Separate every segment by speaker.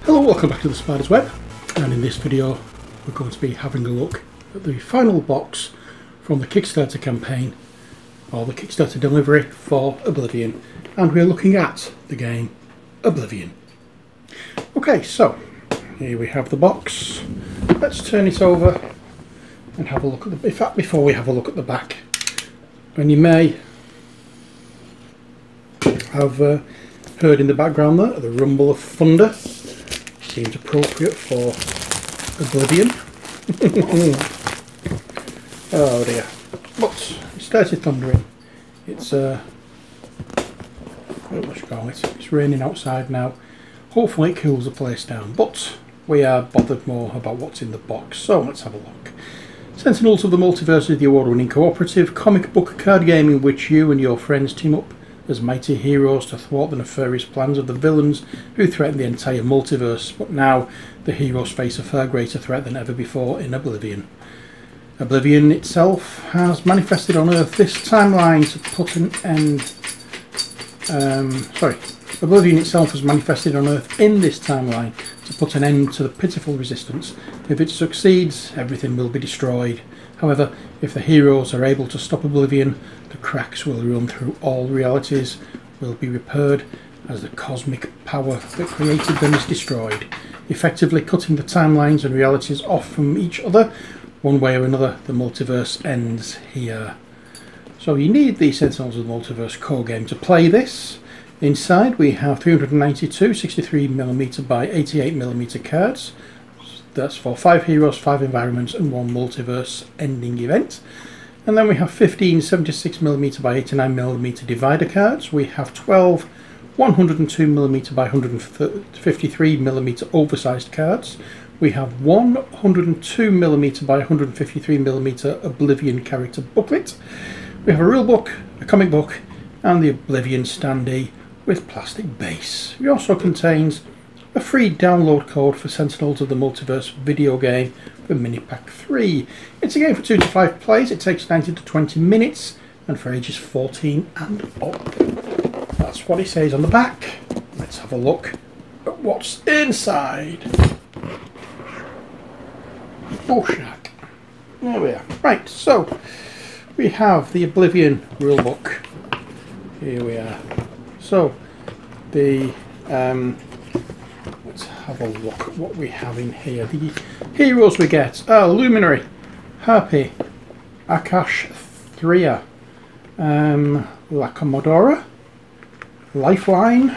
Speaker 1: Hello, welcome back to the Spider's Web, and in this video we're going to be having a look at the final box from the Kickstarter campaign, or the Kickstarter delivery for Oblivion, and we're looking at the game Oblivion. Okay, so here we have the box. Let's turn it over and have a look at the... In fact, before we have a look at the back, and you may have heard in the background there the rumble of thunder. Seems appropriate for Oblivion. Oh dear. But it started thundering. It's what should I call it? It's raining outside now. Hopefully it cools the place down. But we are bothered more about what's in the box. So let's have a look. Sentinels of the Multiverse is the award-winning cooperative comic book card game in which you and your friends team up as mighty heroes to thwart the nefarious plans of the villains who threaten the entire multiverse. But now the heroes face a far greater threat than ever before in Oblivion. Oblivion itself has manifested on Earth this timeline to put an end... Oblivion itself has manifested on Earth in this timeline to put an end to the pitiful resistance. If it succeeds, everything will be destroyed. However, if the heroes are able to stop Oblivion, the cracks will run through all realities, will be repaired as the cosmic power that created them is destroyed, effectively cutting the timelines and realities off from each other. One way or another, the multiverse ends here. So you need the Sentinels of the Multiverse core game to play this. Inside we have 392 63mm by 88mm cards. That's for 5 heroes, 5 environments and 1 multiverse ending event. And then we have 15 76mm by 89mm divider cards. We have 12 102mm by 153mm oversized cards. We have 1 102mm by 153mm Oblivion character booklet. We have a rule book, a comic book and the Oblivion standee with plastic base. It also contains a free download code for Sentinels of the Multiverse video game for Minipack 3. It's a game for 2 to 5 plays. It takes 90 to 20 minutes and for ages 14 and up. That's what it says on the back. Let's have a look at what's inside. Oh shack. There we are. Right, so we have the Oblivion rulebook. Here we are. So the let's have a look at what we have in here. The heroes we get are Luminary, Harpy, Akash Thria, La Commodora, Lifeline,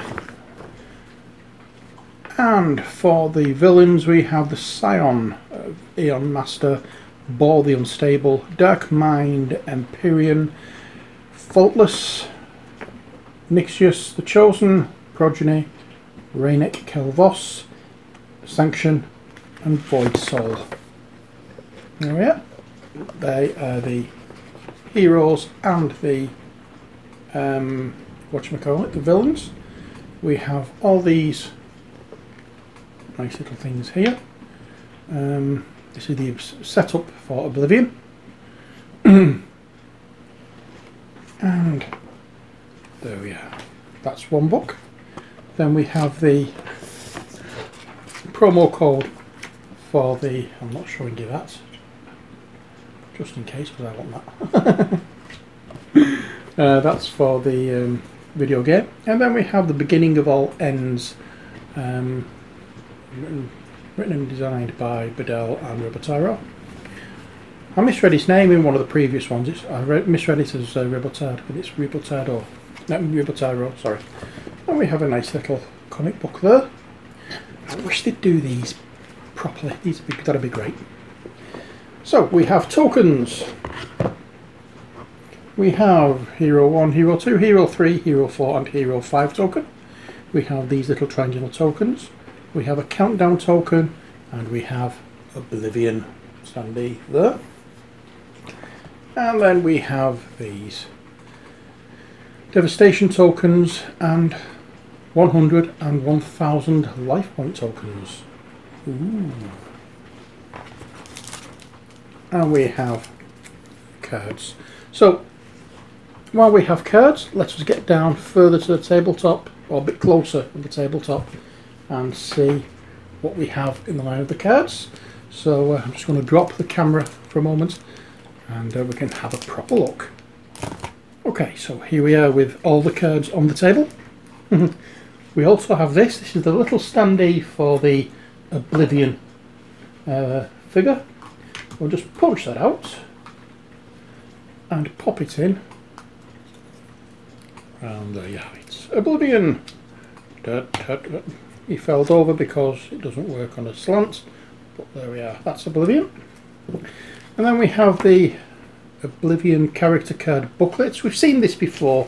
Speaker 1: and for the villains we have the Scion, Aeon Master, Ball the Unstable, Dark Mind, Empyrean, Faultless, Nixius, the Chosen, Progeny, Rainek Kelvos, Sanction and Void Soul. There we are. They are the heroes and the the villains. We have all these nice little things here. This is the setup for Oblivion. And there we are. That's one book. Then we have the promo code for the... I'm not showing you that, just in case, because I want that. That's for the video game. And then we have the Beginning of All Ends, written and designed by Bedell and Robotaro. I misread his name in one of the previous ones. I misread it as Robotard, but it's Robotaro. No, Robotaro, sorry. And we have a nice little comic book there. I wish they'd do these properly. That'd be great. So we have tokens. We have Hero 1, Hero 2, Hero 3, Hero 4 and Hero 5 token. We have these little triangular tokens. We have a countdown token and we have Oblivion standee there. And then we have these Devastation tokens and 100 and 1000 life point tokens. Ooh. And we have cards. So while we have cards, let us get down further to the tabletop, or a bit closer to the tabletop, and see what we have in the line of the cards. So I'm just going to drop the camera for a moment and we can have a proper look. Okay, so here we are with all the cards on the table. We also have this. This is the little standee for the Oblivion figure. We'll just punch that out and pop it in. And there you have it. Oblivion! He fell over because it doesn't work on a slant. But there we are. That's Oblivion. And then we have the Oblivion character card booklets. We've seen this before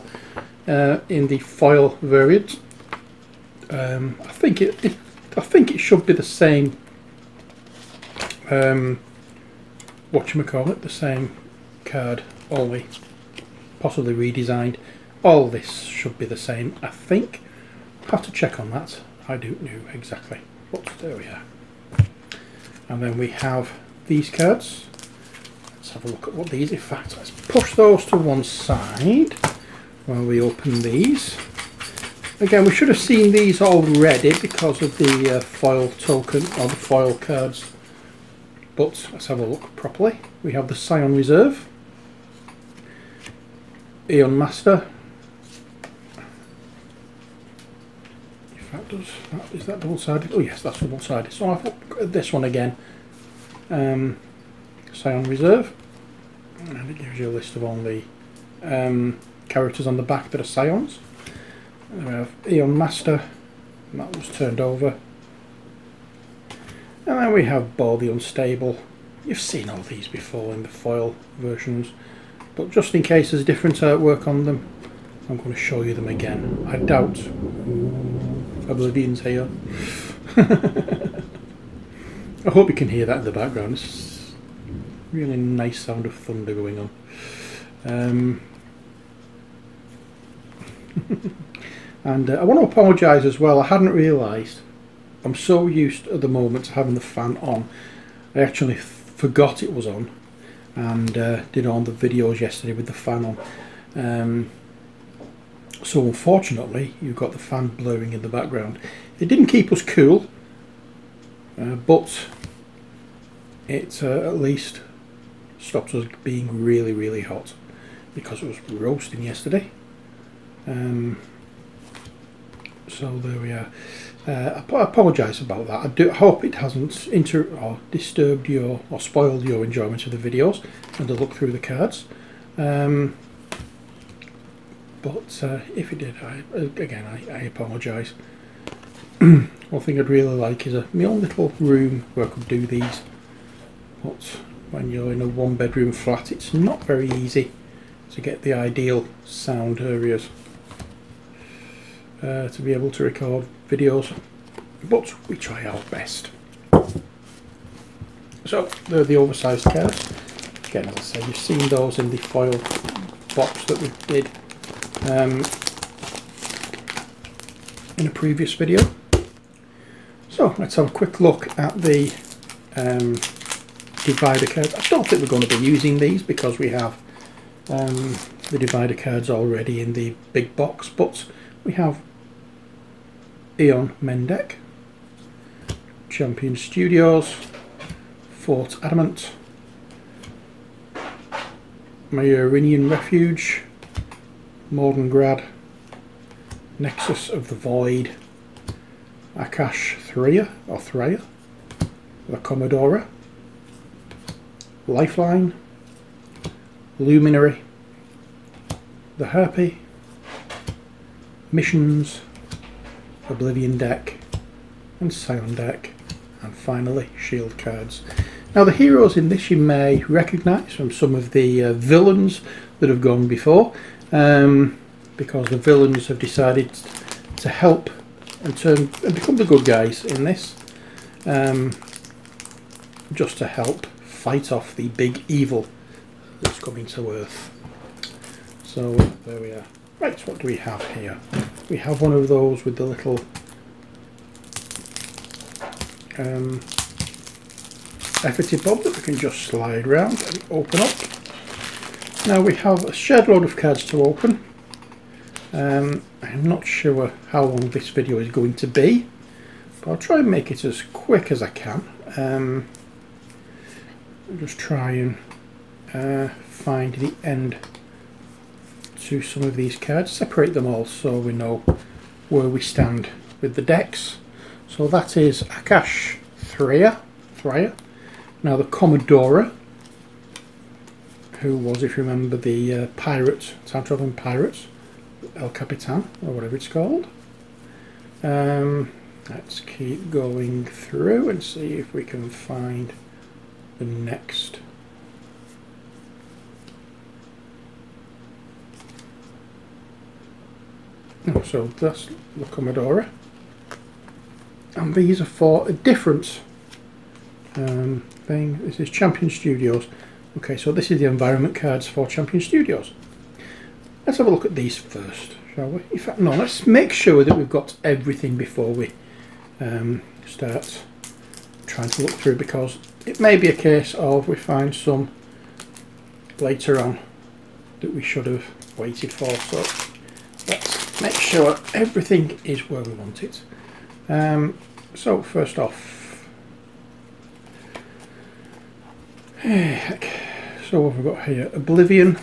Speaker 1: in the foil variant. I think it should be the same. Whatchamacallit, the same card, only possibly redesigned. All this should be the same, I think. Have to check on that. I don't know exactly. But there we are. And then we have these cards. Let's have a look at what these. In fact, let's push those to one side while we open these. Again, we should have seen these already because of the foil token or the foil cards. But let's have a look properly. We have the Scion Reserve, Aeon Master. If that does, is that double-sided? Oh yes, that's double-sided. So I've looked at this one again. Scion Reserve, and it gives you a list of all the characters on the back that are Scions. And we have Aeon Master, and that was turned over. And then we have Ball the Unstable. You've seen all these before in the foil versions, but just in case there's different artwork on them, I'm going to show you them again. I doubt Oblivion's here. I hope you can hear that in the background. It's a really nice sound of thunder going on. And I want to apologise as well. I hadn't realised. I'm so used at the moment to having the fan on. I actually forgot it was on, and did all the videos yesterday with the fan on. So unfortunately, you've got the fan blowing in the background. It didn't keep us cool, but it at least stopped us being really, really hot because it was roasting yesterday. So there we are. I apologise about that. I do hope it hasn't disturbed your or spoiled your enjoyment of the videos and the look through the cards. But if it did, I apologise. One thing I'd really like is my own little room where I could do these. But when you're in a one-bedroom flat, it's not very easy to get the ideal sound areas to be able to record videos, but we try our best. So they're the oversized cards. Again, as I say, you've seen those in the foil box that we did in a previous video. So let's have a quick look at the divider cards. I don't think we're going to be using these because we have the divider cards already in the big box, but we have Eon Mendek, Champion Studios, Fort Adamant, Myurinian Refuge, Mordengrad, Nexus of the Void, Akash Threya, the Commodora, Lifeline, Luminary, the Harpy, Missions, Oblivion deck, and Scion deck, and finally shield cards. Now the heroes in this you may recognise from some of the villains that have gone before, because the villains have decided to help and become the good guys in this, just to help fight off the big evil that's coming to Earth. So there we are. Right, what do we have here? We have one of those with the little effigy bob that we can just slide round and open up. Now we have a shed load of cards to open. I'm not sure how long this video is going to be, I'll try and make it as quick as I can. I'll just try and find the end to some of these cards, separate them all so we know where we stand with the decks. So that is Akash Thraya. Now the Commodore, who was, if you remember, the pirate, time traveling pirates, El Capitan, or whatever it's called. Let's keep going through and see if we can find the next. Oh, so that's the Commodore, and these are for a different thing. This is Champion Studios. Okay, so this is the environment cards for Champion Studios. Let's have a look at these first, shall we? In fact, no, let's make sure that we've got everything before we start trying to look through, because it may be a case of we find some later on that we should have waited for. So let's make sure everything is where we want it. So first off, so what have we got here? Oblivion.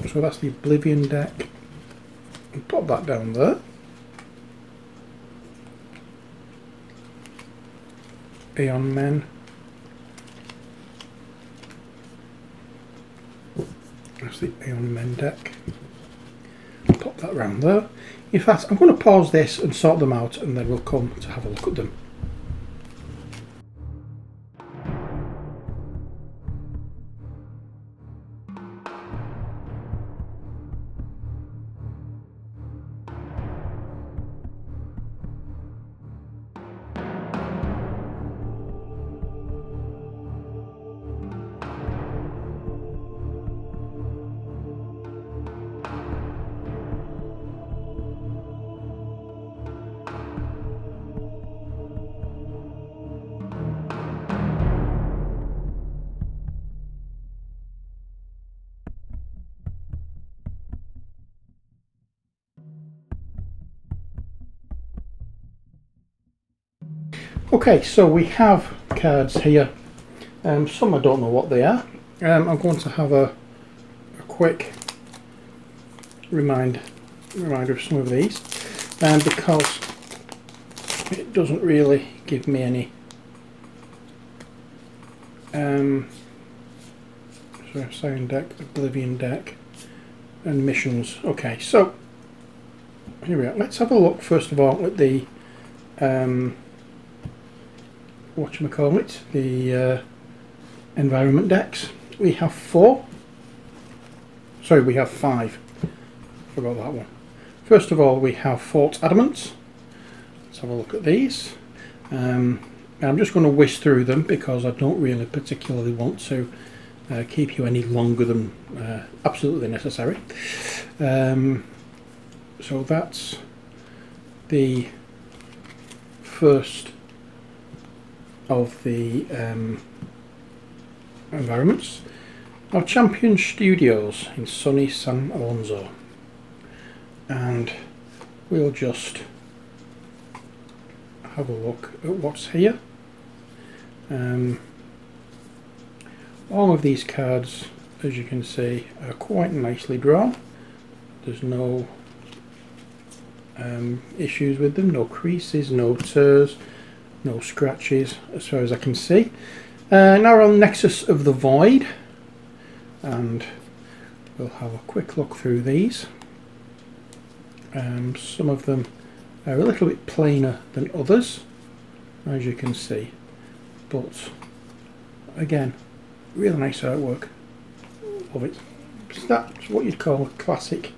Speaker 1: So that's the Oblivion deck. And pop that down there. Aeon Men. That's the Aeon Men deck. Pop that round there. In fact, I'm going to pause this and sort them out, and then we'll come to have a look at them. Okay, so we have cards here. Some I don't know what they are. I'm going to have a quick reminder of some of these, because it doesn't really give me any. So Siren deck, Oblivion deck, and missions. Okay, so here we are. Let's have a look first of all at the whatchamacallit, the environment decks. We have 4. Sorry, we have 5. Forgot that one. First of all, we have Fort Adamant. Let's have a look at these. I'm just going to whiz through them because I don't really particularly want to keep you any longer than absolutely necessary. So that's the first of the environments. Now, Champion Studios in sunny San Alonso, and we'll just have a look at what's here. All of these cards, as you can see, are quite nicely drawn. There's no issues with them, no creases, no tears, no scratches as far as I can see. Now we're on Nexus of the Void, and we'll have a quick look through these. Some of them are a little bit plainer than others, as you can see, but again, really nice artwork. Love it. That's what you'd call a classic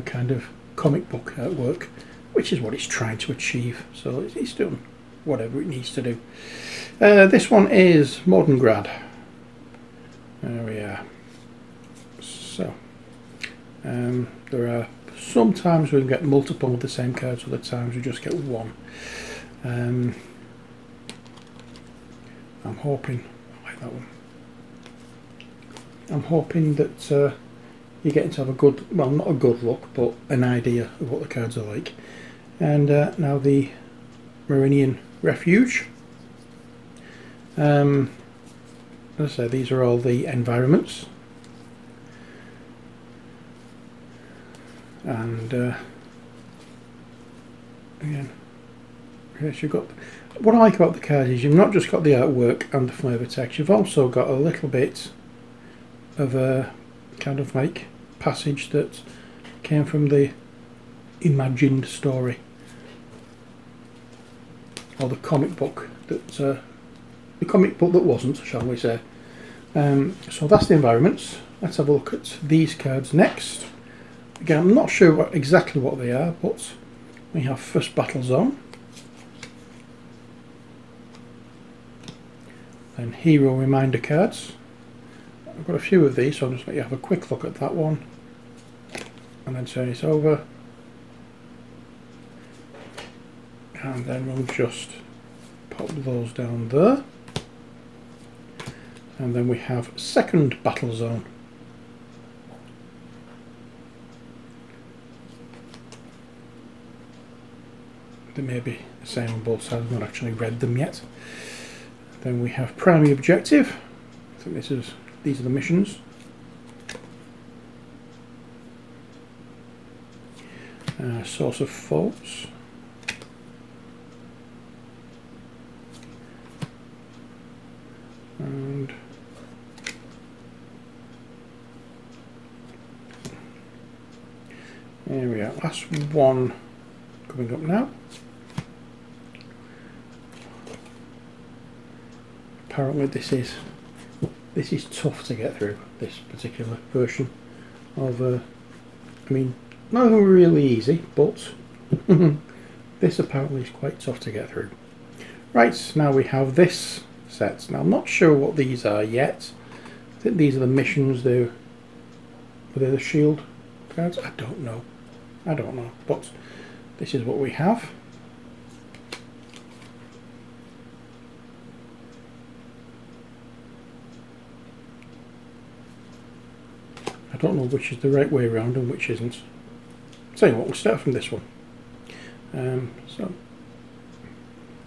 Speaker 1: kind of comic book artwork, which is what it's trying to achieve, so it's done whatever it needs to do. This one is Modern Grad. There we are. So there are some times we can get multiple of the same cards, other times we just get one. I'm hoping, I like that one. I'm hoping that you're getting to have a good, well, not a good look, but an idea of what the cards are like. And now the Marinian Refuge. As I say, these are all the environments. And again, yes, you've got, what I like about the cards is you've not just got the artwork and the flavour text, you've also got a little bit of a kind of like passage that came from the imagined story, or the comic book that wasn't, shall we say. So that's the environments. Let's have a look at these cards next. Again, I'm not sure exactly what they are, but we have First Battle Zone, then Hero Reminder cards. I've got a few of these, so I'll just let you have a quick look at that one and then turn it over, and then we'll just pop those down there. And then we have Second Battle Zone. They may be the same on both sides, I've not actually read them yet. Then we have Primary Objective. I think these are the missions. Source of Faults. And there we are, last one coming up now. Apparently this is tough to get through, this particular version of I mean, none of them are really easy, but this apparently is quite tough to get through. Right, now we have this set. Now I'm not sure what these are yet. I think these are the missions. Were they the shield cards? I don't know, but this is what we have. I don't know which is the right way around and which isn't. Tell you what, we'll start from this one. So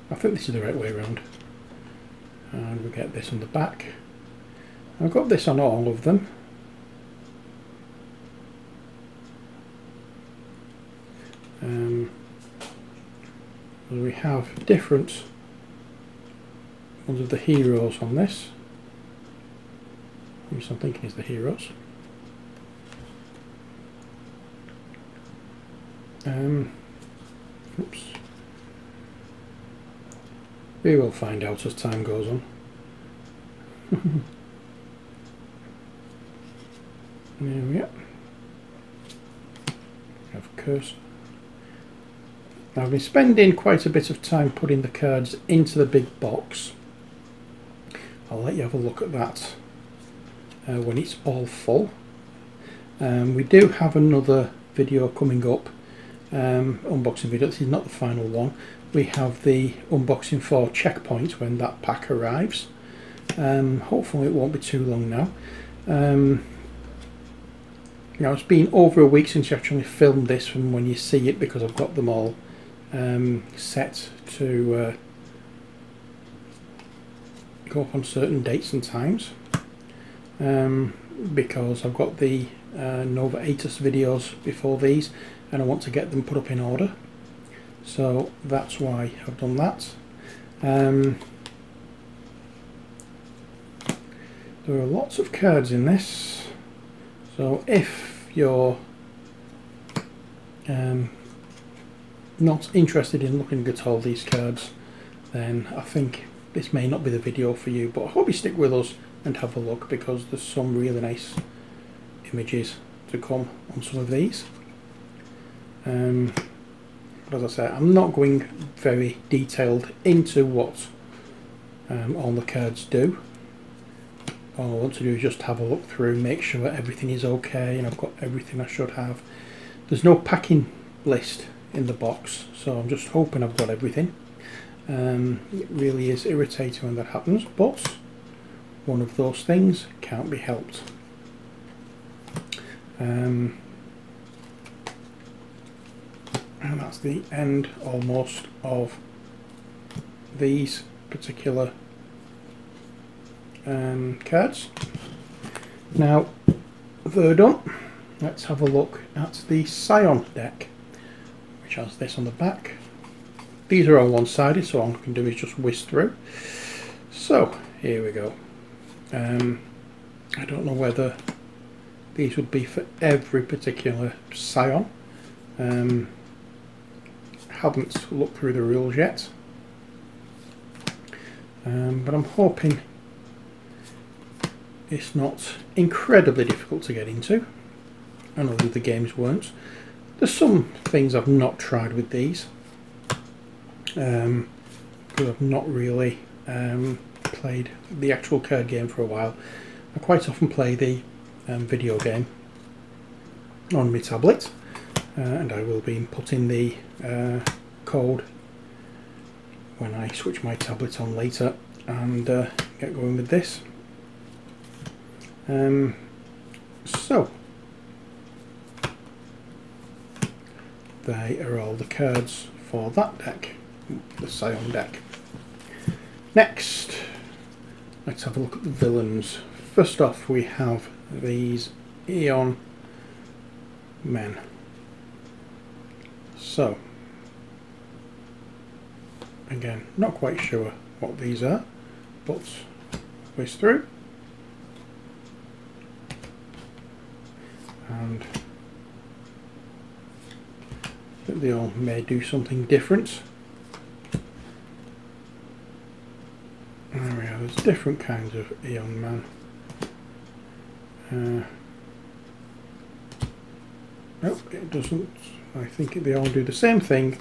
Speaker 1: I think this is the right way around, and we get this on the back. I've got this on all of them. We have different ones of the heroes on this, which I'm thinking is the heroes. Oops. We will find out as time goes on. There we are. Have cursor. Now I've been spending quite a bit of time putting the cards into the big box. I'll let you have a look at that when it's all full. We do have another video coming up, unboxing video. This is not the final one. We have the unboxing for Checkpoint when that pack arrives. Hopefully it won't be too long now. Now it's been over a week since I actually filmed this from when you see it, because I've got them all set to go up on certain dates and times, because I've got the Nova Atus videos before these and I want to get them put up in order, so that's why I've done that. There are lots of cards in this, so if you're not interested in looking at all these cards, then I think this may not be the video for you, but I hope you stick with us and have a look, because there's some really nice images to come on some of these. But as I say, I'm not going very detailed into what all the cards do. All I want to do is just have a look through, make sure that everything is okay and I've got everything I should have. There's no packing list in the box, so I'm just hoping I've got everything. It really is irritating when that happens, but one of those things can't be helped. And that's the end almost of these particular cards. Now they're done. Let's have a look at the Scion deck, which has this on the back. These are all one-sided, so all I can do is just whiz through. So here we go. I don't know whether these would be for every particular Scion. Haven't looked through the rules yet, but I'm hoping it's not incredibly difficult to get into. I know the games weren't. There's some things I've not tried with these, because I've not really played the actual card game for a while. I quite often play the video game on my tablet, and I will be inputting the code when I switch my tablet on later and get going with this. So they are all the cards for that deck, the Scion deck. Next, let's have a look at the villains. First off, we have these Aeon men. So, again, not quite sure what these are, but whiz through. And they all may do something different. There we are, there's different kinds of Aeon Man. Nope, it doesn't. I think they all do the same thing.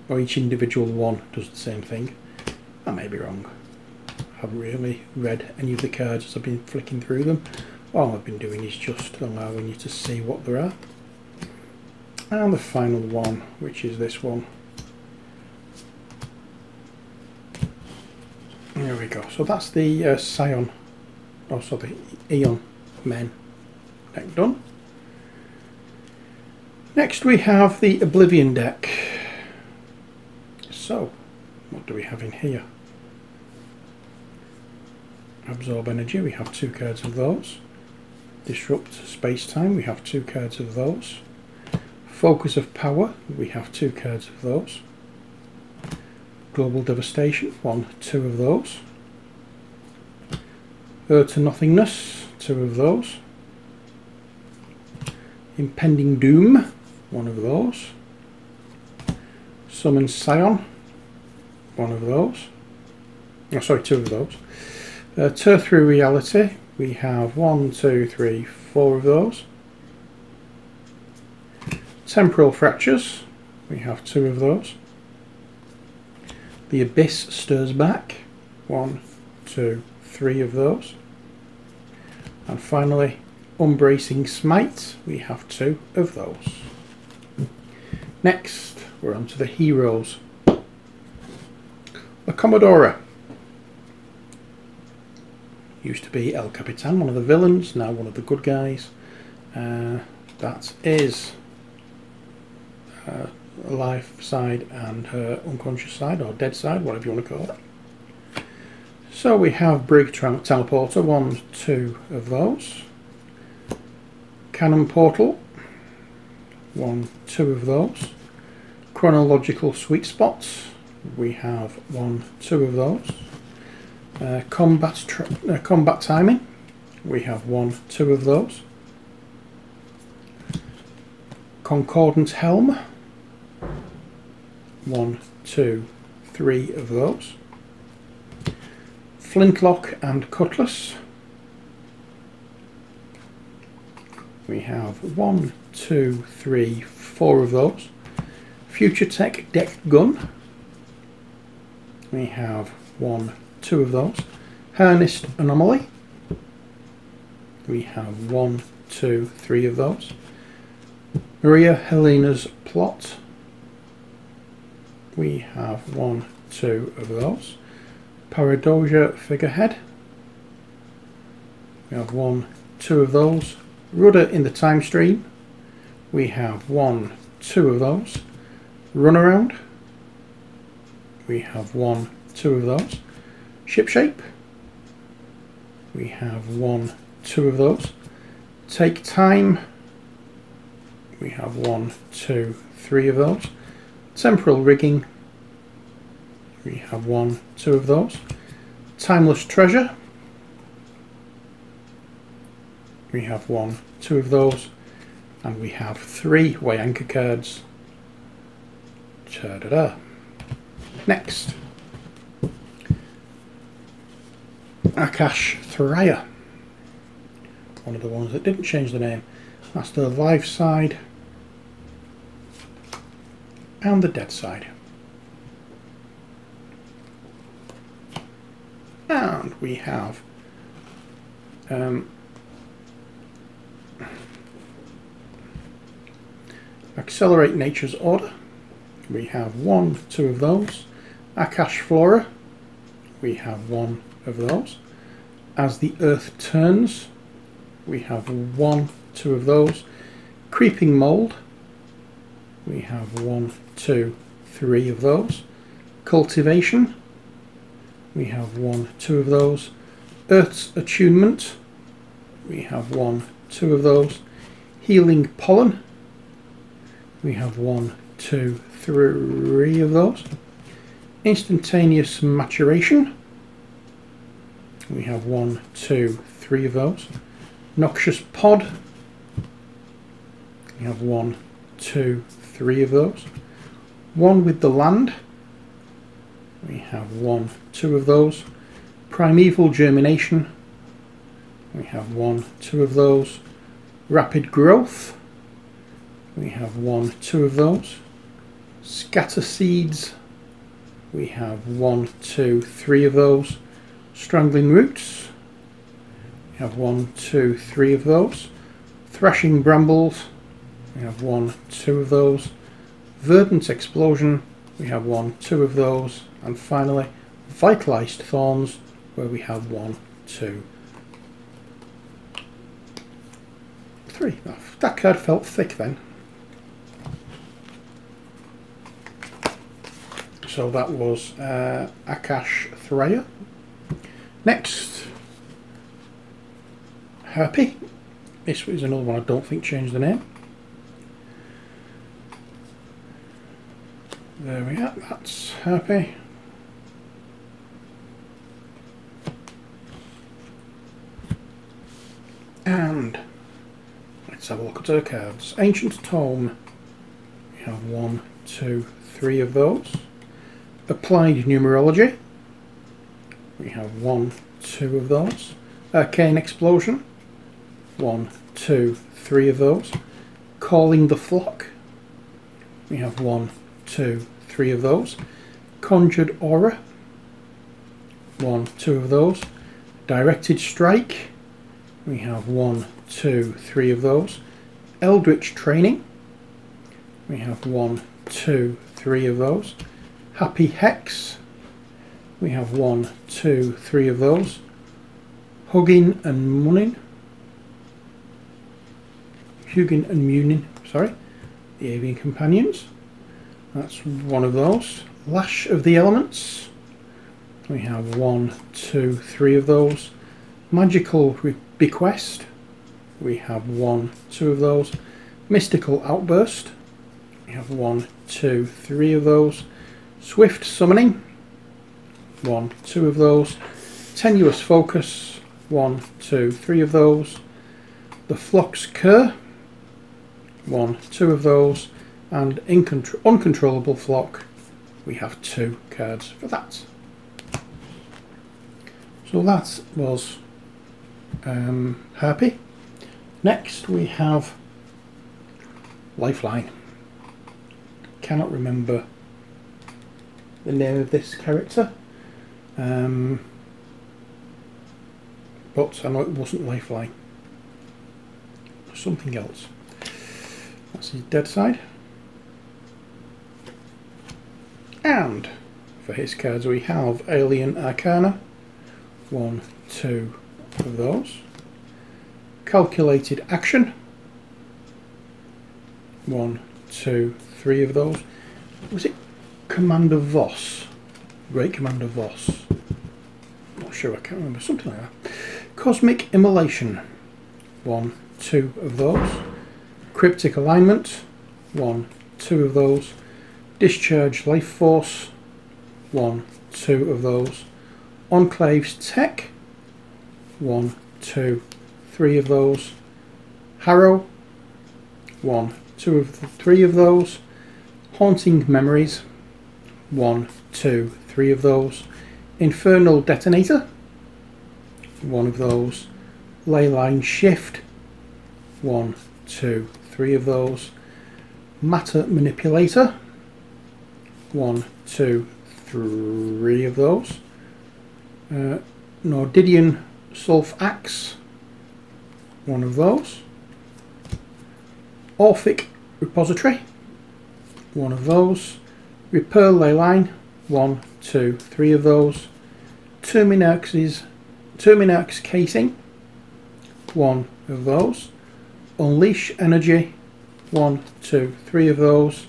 Speaker 1: Or each individual one does the same thing. I may be wrong. I haven't really read any of the cards as I've been flicking through them. All I've been doing is just allowing you to see what there are. And the final one, which is this one. There we go. So that's the Scion, also the Aeon men deck done. Next we have the Oblivion deck. So, what do we have in here? Absorb energy, we have 2 cards of those. Disrupt space-time, we have 2 cards of those. Focus of power, we have 2 cards of those. Global devastation, 1, 2 of those. To nothingness, 2 of those. Impending doom, 1 of those. Summon Scion, 1 of those. Oh, sorry, 2 of those. Tear through reality, we have 1, 2, 3, 4 of those. Temporal fractures, we have 2 of those. The abyss stirs back, 1, 2, 3 of those. And finally, unbracing smite, we have 2 of those. Next, we're on to the heroes. The Commodore. Used to be El Capitan, one of the villains, now one of the good guys. That is alive side and her unconscious side, or dead side, whatever you want to call it. So we have Brig Teleporter, 1, 2 of those. Cannon Portal, 1, 2 of those. Chronological Sweet Spots, we have 1, 2 of those. Combat Timing, we have 1, 2 of those. Concordant Helm, 1, 2, 3 of those. Flintlock and Cutlass, we have 1, 2, 3, 4 of those. Future Tech Deck Gun, we have 1, 2 of those. Harnessed Anomaly, we have 1, 2, 3 of those. Maria Helena's Plot, we have 1, 2 of those. Paradoja Figurehead, We have 1, 2 of those. Rudder in the time stream. We have 1, 2 of those. Runaround. We have 1, 2 of those. Ship shape. We have 1, 2 of those. Take time. We have 1, 2, 3 of those. Temporal rigging. We have 1, 2 of those. Timeless treasure. We have 1, 2 of those. And we have 3 way anchor cards. Ta-da-da. Next. Akash Thraya. One of the ones that didn't change the name. That's the live side and the dead side. And we have Accelerate Nature's Order. We have 1, 2 of those. Akash Flora. We have 1 of those. As the Earth Turns. We have 1, 2 of those. Creeping Mold. We have 1, 2, 3 of those. Cultivation. We have 1, 2 of those. Earth's Attunement. We have 1, 2 of those. Healing Pollen. We have 1, 2, 3 of those. Instantaneous Maturation. We have 1, 2, 3 of those. Noxious Pod. We have 1, 2, 3 of those. One with the Land. We have 1, 2 of those. Primeval Germination. We have 1, 2 of those. Rapid Growth. We have 1, 2 of those. Scatter Seeds. We have 1, 2, 3 of those. Strangling Roots. We have 1, 2, 3 of those. Thrashing Brambles. We have 1, 2 of those. Verdant Explosion. We have 1, 2 of those. And finally, Vitalized Thorns, where we have 1, 2, 3. That card felt thick then. So that was Akash Thraya. Next, Harpy. This is another one I don't think changed the name. There we are, that's Harpy. And let's have a look at her cards. Ancient Tome. We have 1, 2, 3 of those. Applied Numerology. We have 1, 2 of those. Arcane Explosion. 1, 2, 3 of those. Calling the Flock. We have 1, 2, 3 of those. Conjured Aura. 1, 2 of those. Directed Strike. We have 1, 2, 3 of those. Eldritch Training. We have 1, 2, 3 of those. Happy Hex. We have 1, 2, 3 of those. Hugging and Munning. Hugging and Munin, sorry. The Avian Companions. That's one of those. Lash of the Elements. We have 1, 2, 3 of those. Magical Bequest. We have 1, 2 of those. Mystical Outburst. We have 1, 2, 3 of those. Swift Summoning. 1, 2 of those. Tenuous Focus. 1, 2, 3 of those. The Phlox Cur. 1, 2 of those. And Uncontrollable Flock. We have 2 cards for that. So that was Harpy. Next we have Lifeline. Cannot remember the name of this character, but I know it wasn't Lifeline. Something else. That's his dead side. And for his cards we have Alien Arcana. 1, 2 of those. calculated action. 1, 2, 3 of those. Was it Commander Voss? Great Commander Voss. Not sure, I can't remember. Something like that. Cosmic Immolation. 1, 2 of those. Cryptic Alignment. 1, 2 of those. Discharge Life Force. 1, 2 of those. Enclave's Tech. 1, 2, 3 of those. Harrow. 1, 2 of 3 of those. Haunting Memories. 1, 2, 3 of those. Infernal Detonator. 1 of those. Leyline Shift. 1, 2, 3 of those. Matter Manipulator. 1, 2, 3 of those. Nordidian Sulph Axe. 1 of those. Orphic Repository. 1 of those. Repair Leyline. 1, 2, 3 of those. Terminax Casing. 1 of those. Unleash Energy. 1, 2, 3 of those.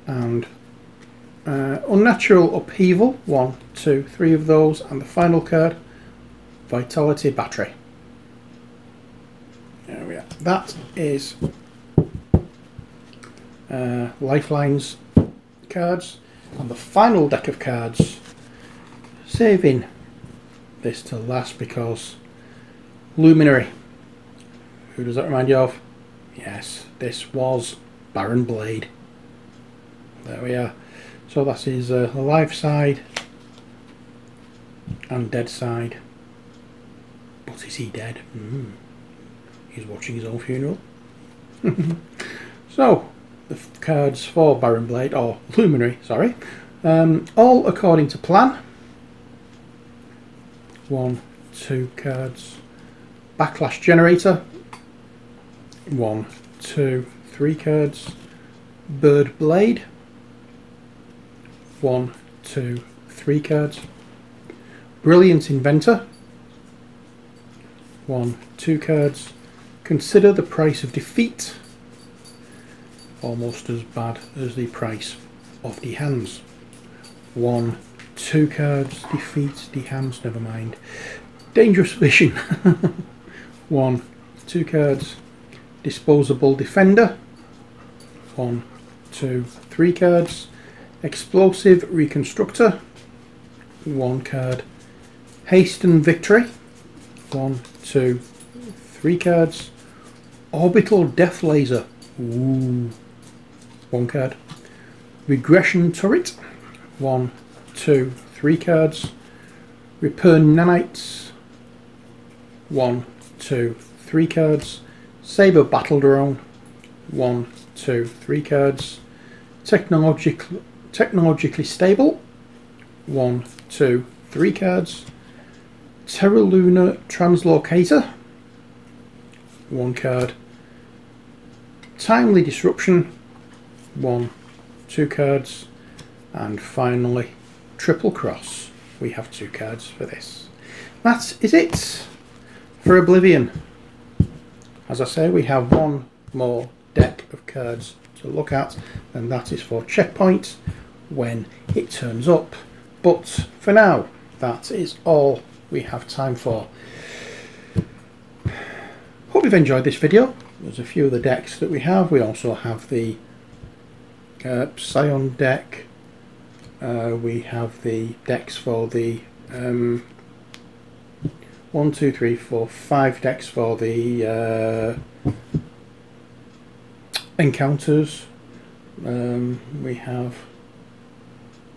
Speaker 1: And Unnatural Upheaval. 1, 2, 3 of those. And the final card, Vitality Battery. There we are. That is Lifelines cards. And the final deck of cards, saving this to last because Luminary. Who does that remind you of? Yes, this was Baron Blade. There we are. So that is the live side and dead side. But is he dead? He's watching his own funeral. So the cards for Baron Blade, or Luminary, sorry, all according to plan. 1, 2 cards. Backlash Generator. 1, 2, 3 cards. Bird Blade. 1, 2, 3 cards. Brilliant Inventor. 1, 2 cards. Consider the Price of Defeat. Almost as bad as the price of the hands. 1, 2 cards. Defeat the hands, never mind. Dangerous Vision. 1, 2 cards. Disposable Defender. 1, 2, 3 cards. Explosive Reconstructor. 1 card. Hasten Victory. 1, 2, 3 cards. Orbital Death Laser. Ooh. 1 card. Regression Turret. 1, 2, 3 cards. Repair Nanites. 1, 2, 3 cards. Saber Battle Drone. 1, 2, 3 cards. Technologically Stable. 1, 2, 3 cards. Terralunar Translocator. 1 card. Timely Disruption. 1, 2 cards. And finally, Triple Cross. We have 2 cards for this. That is it for Oblivion. As I say, we have one more deck of cards to look at, and that is for Checkpoint when it turns up. But for now, that is all we have time for. Hope you've enjoyed this video. There's a few of the decks that we have. We also have the Psion deck. We have the decks for the 1, 2, 3, 4, 5 decks for the encounters. We have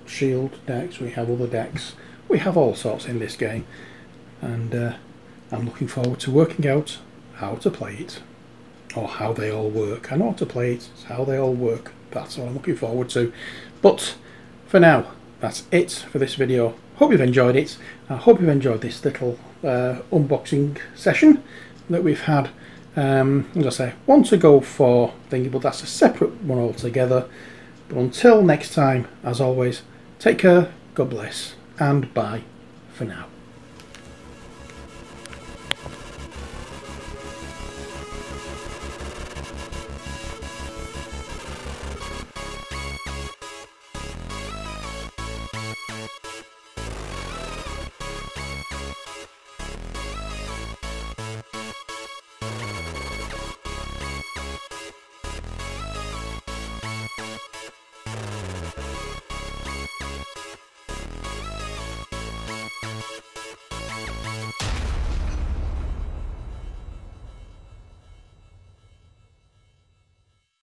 Speaker 1: shield decks, we have other decks, we have all sorts in this game, and I'm looking forward to working out how to play it, or how they all work. I know how to play it, it's how they all work. That's what I'm looking forward to. But for now, that's it for this video. Hope you've enjoyed it. I hope you've enjoyed this little unboxing session that we've had. As I say, one to go for thingy, but that's a separate one altogether. But until next time, as always, take care, God bless, and bye for now.